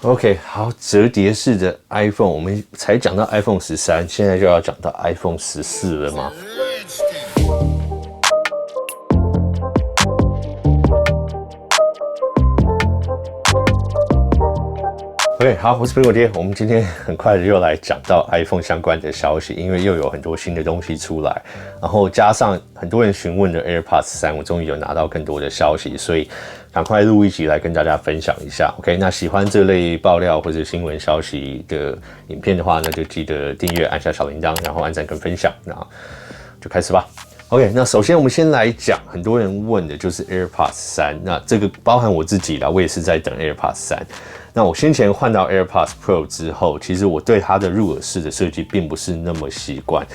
OK， 好，折叠式的 iPhone， 我们才讲到 iPhone 13，现在就要讲到 iPhone 14了吗？OK， 好，我是苹果爹。我们今天很快的又来讲到 iPhone 相关的消息，因为又有很多新的东西出来，然后加上很多人询问的 AirPods 3，我终于有拿到更多的消息，所以赶快录一集来跟大家分享一下。OK， 那喜欢这类爆料或者新闻消息的影片的话，那就记得订阅，按下小铃铛，然后按赞跟分享。那就开始吧。OK， 那首先我们先来讲，很多人问的就是 AirPods 3，那这个包含我自己啦，我也是在等 AirPods 3。那我先前换到 AirPods Pro 之后，其实我对它的入耳式的设计并不是那么习惯。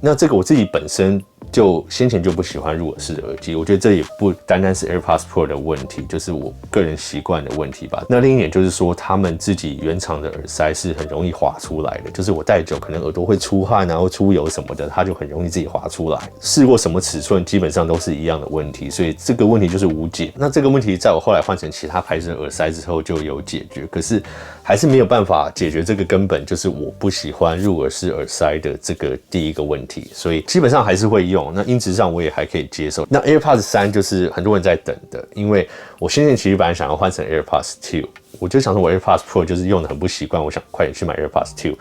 那这个我自己本身就先前就不喜欢入耳式的耳机，我觉得这也不单单是 AirPods Pro 的问题，就是我个人习惯的问题吧。那另一点就是说，他们自己原厂的耳塞是很容易滑出来的，就是我戴久可能耳朵会出汗啊，或出油什么的，它就很容易自己滑出来。试过什么尺寸，基本上都是一样的问题，所以这个问题就是无解。那这个问题在我后来换成其他牌子的耳塞之后就有解决，可是还是没有办法解决这个根本，就是我不喜欢入耳式耳塞的这个第一个问题，所以基本上还是会用。那音质上我也还可以接受。那 AirPods 3就是很多人在等的，因为我先前其实本来想要换成 AirPods 2，我就想说我 AirPods Pro 就是用的很不习惯，我想快点去买 AirPods 2。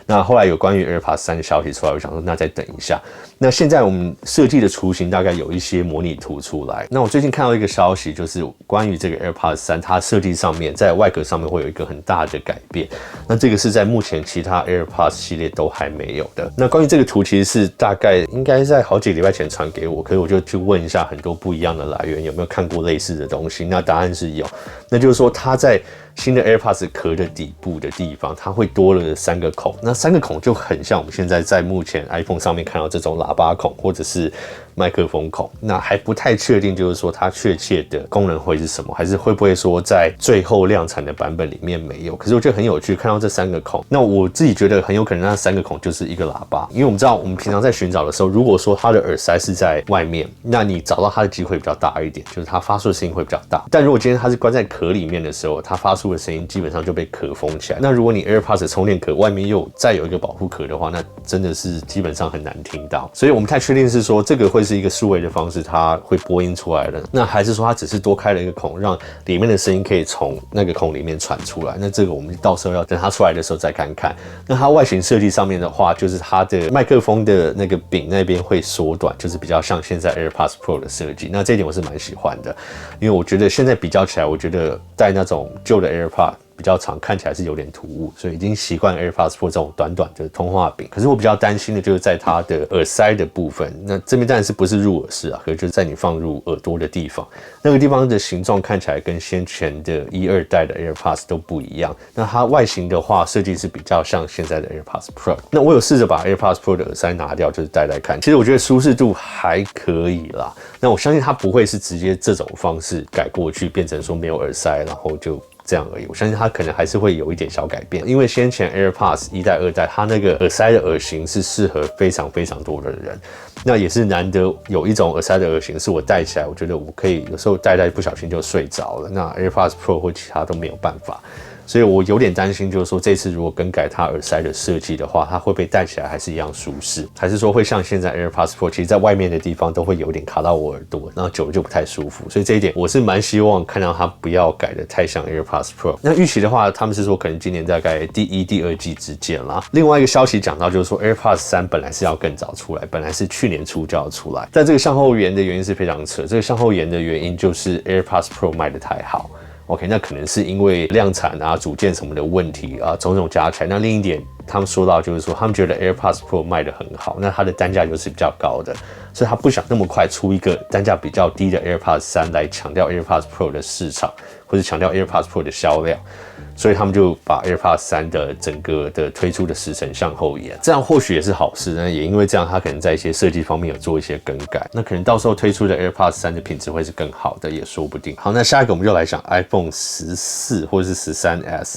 那后来有关于 AirPods 3的消息出来，我想说那再等一下。那现在我们设计的雏形大概有一些模拟图出来。那我最近看到一个消息，就是关于这个 AirPods 3，它设计上面在外壳上面会有一个很大的改变。那这个是在目前其他 AirPods 系列都还没有的。那关于这个图其实是大概应该在好几个礼拜前传给我，可是我就去问一下很多不一样的来源，有没有看过类似的东西？那答案是有。那就是说它在新的 AirPods 壳的底部的地方，它会多了3个孔，那3个孔就很像我们现在在目前 iPhone 上面看到这种喇叭孔或者是麦克风孔。那还不太确定，就是说它确切的功能会是什么，还是会不会说在最后量产的版本里面没有？可是我觉得很有趣，看到这3个孔，那我自己觉得很有可能那3个孔就是一个喇叭，因为我们知道我们平常在寻找的时候，如果说它的耳塞是在外面，那你找到它的机会比较大一点，就是它发出的声音会比较大。但如果今天它是关在壳里面的时候，它发出的声音基本上就被壳封起来。那如果你 AirPods 充电壳外面又再有一个保护壳的话，那真的是基本上很难听到。所以我们不太确定是说这个会是一个数位的方式，它会播音出来的，那还是说它只是多开了一个孔，让里面的声音可以从那个孔里面传出来。那这个我们到时候要等它出来的时候再看看。那它外形设计上面的话，就是它的麦克风的那个柄那边会缩短，就是比较像现在 AirPods Pro 的设计。那这一点我是蛮喜欢的，因为我觉得现在比较起来，我觉得戴那种旧的 AirPods比较长，看起来是有点突兀，所以已经习惯 AirPods Pro 这种短短的通话柄。可是我比较担心的就是在它的耳塞的部分，那这边当然是不是入耳式啊，可是就是在你放入耳朵的地方，那个地方的形状看起来跟先前的1、2代的 AirPods 都不一样。那它外形的话，设计是比较像现在的 AirPods Pro。那我有试着把 AirPods Pro 的耳塞拿掉，就是戴来看，其实我觉得舒适度还可以啦。那我相信它不会是直接这种方式改过去，变成说没有耳塞，然后就这样而已。我相信它可能还是会有一点小改变，因为先前 AirPods 1代、2代，它那个耳塞的耳型是适合非常非常多的人，那也是难得有一种耳塞的耳型是我戴起来，我觉得我可以有时候戴不小心就睡着了。那 AirPods Pro 或其他都没有办法。所以我有点担心，就是说这次如果更改它耳塞的设计的话，它会不会戴起来还是一样舒适，还是说会像现在 AirPods Pro， 其实在外面的地方都会有点卡到我耳朵，然后久了就不太舒服。所以这一点我是蛮希望看到它不要改得太像 AirPods Pro。那预期的话，他们是说可能今年大概第1、第2季之间啦。另外一个消息讲到，就是说 AirPods 3本来是要更早出来，本来是去年初就要出来，但这个向后延的原因是非常扯。这个向后延的原因就是 AirPods Pro 卖得太好。OK， 那可能是因为量产啊、组件什么的问题啊，种种加起来。那另一点，他们说到就是说，他们觉得 AirPods Pro 卖得很好，那它的单价又是比较高的，所以他不想那么快出一个单价比较低的 AirPods 3来强调 AirPods Pro 的市场，或者强调 AirPods Pro 的销量。所以他们就把 AirPods 3的整个的推出的时程向后延，这样或许也是好事。那也因为这样，它可能在一些设计方面有做一些更改，那可能到时候推出的 AirPods 3的品质会是更好的，也说不定。好，那下一个我们就来讲 iPhone 14或是13S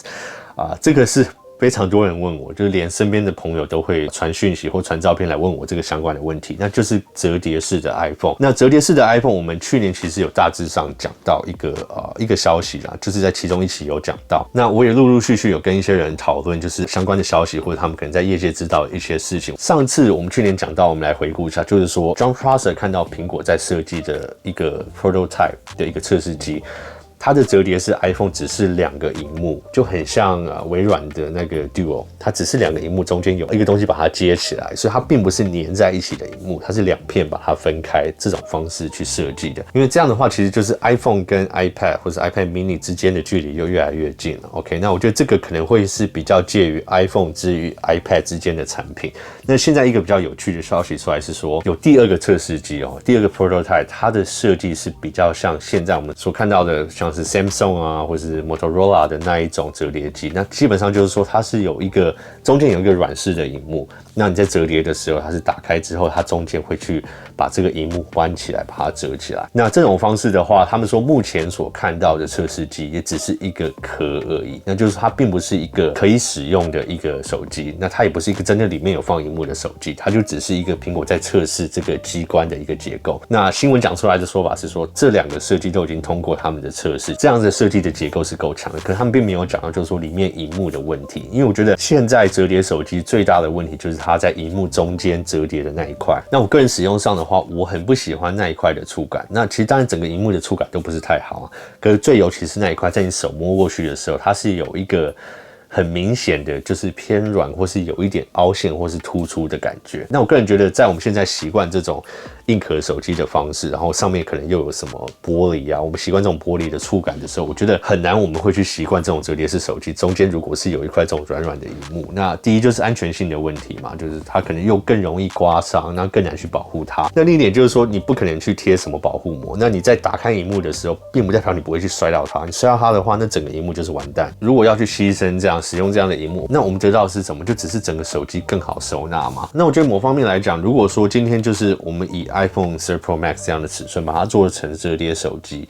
啊，这个是非常多人问我，就是连身边的朋友都会传讯息或传照片来问我这个相关的问题，那就是折叠式的 iPhone。那折叠式的 iPhone， 我们去年其实有大致上讲到一个消息啦，就是在其中一期有讲到。那我也陆陆续续有跟一些人讨论，就是相关的消息或者他们可能在业界知道的一些事情。上次我们去年讲到，我们来回顾一下，就是说 John Prosser 看到苹果在设计的一个 prototype 的一个测试机。它的折叠式 iPhone 只是2个萤幕，就很像微软的那个 Duo， 它只是2个萤幕中间有一个东西把它接起来，所以它并不是粘在一起的萤幕，它是2片把它分开这种方式去设计的。因为这样的话，其实就是 iPhone 跟 iPad 或者 iPad mini 之间的距离又越来越近了。OK， 那我觉得这个可能会是比较介于 iPhone 之于 iPad 之间的产品。那现在一个比较有趣的消息出来是说，有第2个测试机哦，第2个 prototype， 它的设计是比较像现在我们所看到的，像是 Samsung 啊，或是 Motorola 的那一种折叠机。那基本上就是说，它是有一个中间有一个软式的萤幕，那你在折叠的时候，它是打开之后，它中间会去把这个萤幕弯起来，把它折起来。那这种方式的话，他们说目前所看到的测试机也只是一个壳而已，那就是它并不是一个可以使用的一个手机，那它也不是一个真的里面有放萤幕的手机，它就只是一个苹果在测试这个机关的一个结构。那新闻讲出来的说法是说，这2个设计都已经通过他们的测试，这样子设计的结构是够强的，可是他们并没有讲到就是说里面萤幕的问题，因为我觉得现在折叠手机最大的问题就是它在萤幕中间折叠的那一块。那我个人使用上的话，我很不喜欢那一块的触感。那其实当然整个萤幕的触感都不是太好啊，可是最尤其是那一块，在你手摸过去的时候，它是有一个很明显的就是偏软或是有一点凹陷或是突出的感觉。那我个人觉得在我们现在习惯这种硬壳手机的方式，然后上面可能又有什么玻璃啊，我们习惯这种玻璃的触感的时候，我觉得很难我们会去习惯这种折叠式手机中间如果是有一块这种软软的萤幕。那第一就是安全性的问题嘛，就是它可能又更容易刮伤，那更难去保护它。那另一点就是说你不可能去贴什么保护膜，那你在打开萤幕的时候并不代表你不会去摔到它，你摔到它的话那整个萤幕就是完蛋。如果要去牺牲这样使用这样的萤幕，那我们得到的是什么？就只是整个手机更好收纳嘛。那我觉得某方面来讲，如果说今天就是我们以 iPhone 13 Pro Max 这样的尺寸把它做成折叠手机，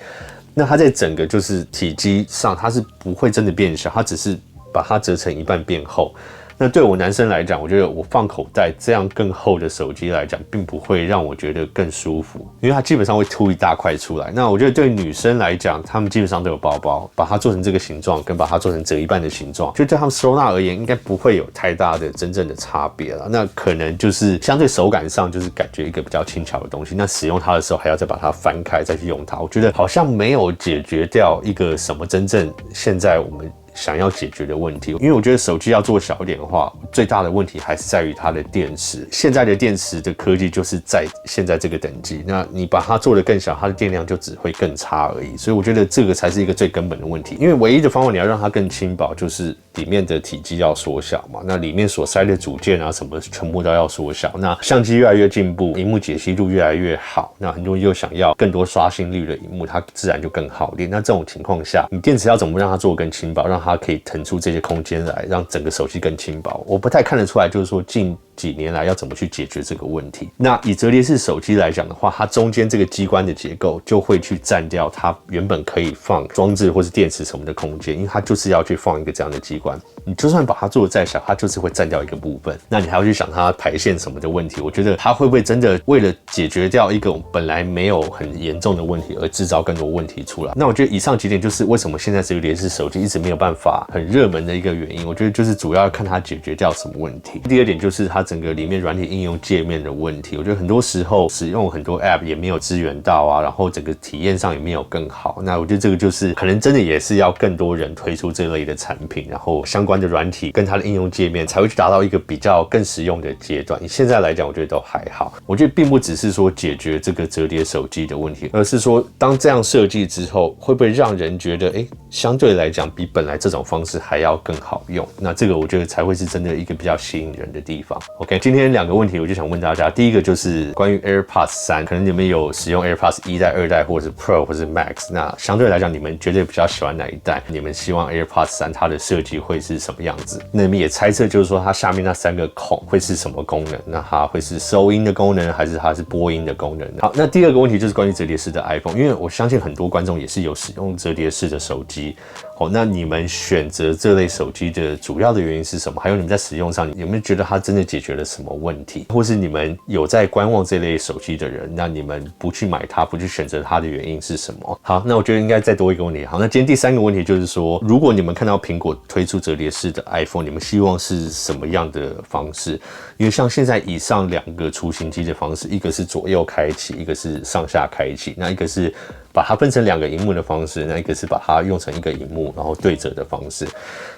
那它在整个就是体积上它是不会真的变小，它只是把它折成一半变厚。那对我男生来讲，我觉得我放口袋这样更厚的手机来讲，并不会让我觉得更舒服，因为它基本上会凸一大块出来。那我觉得对女生来讲，她们基本上都有包包，把它做成这个形状，跟把它做成折一半的形状，就对她们收纳而言，应该不会有太大的真正的差别了。那可能就是相对手感上，就是感觉一个比较轻巧的东西。那使用它的时候，还要再把它翻开再去用它，我觉得好像没有解决掉一个什么真正现在我们想要解决的问题。因为我觉得手机要做小一点的话，最大的问题还是在于它的电池。现在的电池的科技就是在现在这个等级，那你把它做得更小，它的电量就只会更差而已。所以我觉得这个才是一个最根本的问题。因为唯一的方法你要让它更轻薄，就是里面的体积要缩小嘛。那里面所塞的组件啊什么全部都要缩小。那相机越来越进步，萤幕解析度越来越好，那很多人又想要更多刷新率的萤幕，它自然就更耗电。那这种情况下，你电池要怎么让它做更轻薄，让它可以腾出这些空间来，让整个手机更轻薄？我不太看得出来，就是说近几年来要怎么去解决这个问题。那以折叠式手机来讲的话，它中间这个机关的结构就会去占掉它原本可以放装置或是电池什么的空间，因为它就是要去放一个这样的机关。你就算把它做得再小，它就是会占掉一个部分。那你还要去想它排线什么的问题，我觉得它会不会真的为了解决掉一个本来没有很严重的问题而制造更多问题出来？那我觉得以上几点就是为什么现在折叠式手机一直没有办法很热门的一个原因。我觉得就是主要看它解决掉什么问题。第二点就是它整个里面软体应用界面的问题。我觉得很多时候使用很多 App 也没有支援到啊，然后整个体验上也没有更好。那我觉得这个就是可能真的也是要更多人推出这类的产品，然后相关的软体跟它的应用界面才会去达到一个比较更实用的阶段。以现在来讲，我觉得都还好。我觉得并不只是说解决这个折叠手机的问题，而是说当这样设计之后，会不会让人觉得相对来讲比本来这种方式还要更好用？那这个我觉得才会是真的一个比较吸引人的地方。OK， 今天2个问题我就想问大家，第一个就是关于 AirPods 3，可能你们有使用 AirPods 1代、2代或者是 Pro 或者是 Max， 那相对来讲你们绝对比较喜欢哪一代？你们希望 AirPods 3它的设计会是什么样子？那你们也猜测就是说它下面那3个孔会是什么功能？那它会是收音的功能，还是它是播音的功能？好，那第二个问题就是关于折叠式的 iPhone， 因为我相信很多观众也是有使用折叠式的手机，好，那你们选择这类手机的主要的原因是什么？还有你们在使用上有没有觉得它真的解决了什么问题？或是你们有在观望这类手机的人，那你们不去买它，不去选择它的原因是什么？好，那我觉得应该再多一个问题。好，那今天第3个问题就是说，如果你们看到苹果推出折叠式的 iPhone， 你们希望是什么样的方式？因为像现在以上2个出行机的方式，一个是左右开启，一个是上下开启，那一个是把它分成2个萤幕的方式，那一个是把它用成一个萤幕然后对折的方式。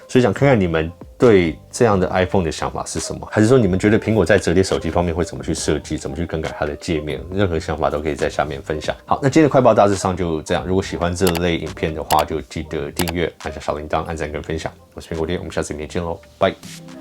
所以想看看你们对这样的 iPhone 的想法是什么，还是说你们觉得苹果在折叠手机方面会怎么去设计，怎么去更改它的界面？任何想法都可以在下面分享。好，那今天的快报大致上就这样。如果喜欢这类影片的话，就记得订阅、按下小铃铛、按赞跟分享。我是苹果爹，我们下次影片见喽，拜。